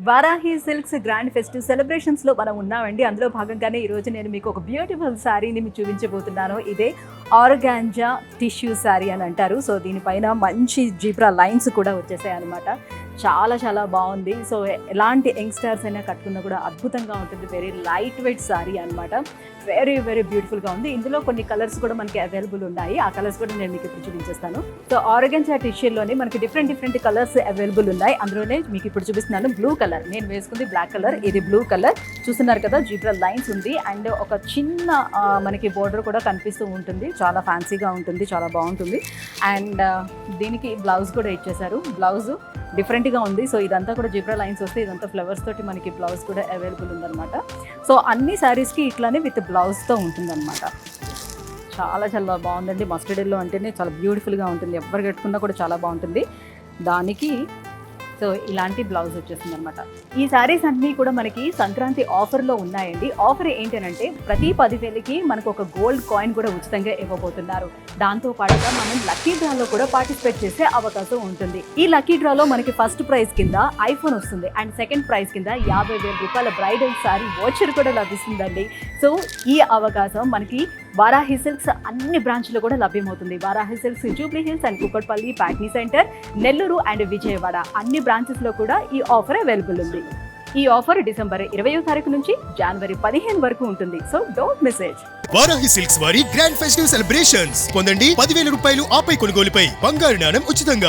Varahi silks grand festive సెలబ్రేషన్స్లో మనం ఉన్నామండి. అందులో భాగంగానే ఈరోజు నేను మీకు ఒక బ్యూటిఫుల్ శారీని మీకు చూపించబోతున్నాను. ఇదే ఆర్గాంజా టిష్యూ శారీ అని అంటారు. సో దీనిపైన మంచి జీబ్రా లైన్స్ కూడా వచ్చేసాయి అనమాట. చాలా చాలా బాగుంది. సో ఎలాంటి యంగ్స్టర్స్ అయినా కట్టుకున్నా కూడా అద్భుతంగా ఉంటుంది. వెరీ లైట్ వెయిట్ శారీ అనమాట. వెరీ వెరీ బ్యూటిఫుల్గా ఉంది. ఇందులో కొన్ని కలర్స్ కూడా మనకి అవైలబుల్ ఉన్నాయి. ఆ కలర్స్ కూడా నేను మీకు ఇప్పుడు చూపించేస్తాను. సో ఆర్గాంజా టిష్యూలోనే మనకి డిఫరెంట్ కలర్స్ అవైలబుల్ ఉన్నాయి. అందులోనే మీకు ఇప్పుడు చూపిస్తున్నాను బ్లూ కలర్. నేను వేసుకుంది బ్లాక్ కలర్, ఇది బ్లూ కలర్. చూస్తున్నారు కదా, జీబ్రా లైన్స్ ఉంది అండ్ ఒక చిన్న మనకి బోర్డర్ కూడా కనిపిస్తూ ఉంటుంది. చాలా ఫ్యాన్సీగా ఉంటుంది, చాలా బాగుంటుంది. అండ్ దీనికి బ్లౌజ్ కూడా ఇచ్చేసారు. బ్లౌజ్ డిఫరెంట్గా ఉంది. సో ఇదంతా కూడా జీబ్రా లైన్స్ వస్తే ఇదంతా ఫ్లవర్స్ తోటి మనకి బ్లౌజ్ కూడా అవైలబుల్ ఉందన్నమాట. సో అన్ని శారీస్కి ఇట్లానే విత్ బ్లౌజ్తో ఉంటుందన్నమాట. చాలా చాలా బాగుందండి. మస్టర్డ్ ఎల్లో అంటేనే చాలా బ్యూటిఫుల్గా ఉంటుంది. ఎవరు కట్టుకున్నా కూడా చాలా బాగుంటుంది. దానికి సో ఇలాంటి బ్లౌజ్ వచ్చేస్తుంది అనమాట. ఈ శారీస్ అన్నీ కూడా మనకి సంక్రాంతి ఆఫర్లో ఉన్నాయండి. ఆఫర్ ఏంటంటే ప్రతి 10,000కి మనకు ఒక గోల్డ్ కాయిన్ కూడా ఉచితంగా ఇవ్వబోతున్నారు. దాంతో పాటుగా మనం లక్కీ డ్రాలో కూడా పార్టిసిపేట్ చేసే అవకాశం ఉంటుంది. ఈ లక్కీ డ్రాలో మనకి ఫస్ట్ ప్రైజ్ కింద ఐఫోన్ వస్తుంది అండ్ సెకండ్ ప్రైజ్ కింద 50,000 రూపాయల బ్రైడల్ శారీ వాచర్ కూడా లభిస్తుందండి. సో ఈ అవకాశం మనకి వారాహి సిల్క్స్ అన్ని బ్రాంచ్లో కూడా లభ్యమవుతుంది. వారాహి సిల్క్స్ జూబ్లీ హిల్స్ అండ్ కుకట్పల్లి, ప్యాట్నీ సెంటర్, నెల్లూరు అండ్ విజయవాడ అన్ని బ్రాంచెస్లో కూడా ఈ ఆఫర్ అవైలబుల్ ఉంది. ఈ ఆఫర్ డిసెంబర్ 20వ తారీఖు నుంచి జనవరి 15 వరకు ఉంటుంది. So don't miss it. Varahi silks వారి గ్రాండ్ ఫెస్టివ్ సెలబ్రేషన్స్ పొందండి 10,000 రూపాయలు ఆపై కొనుగోలుపై బంగారు నాణెం ఉచితంగా.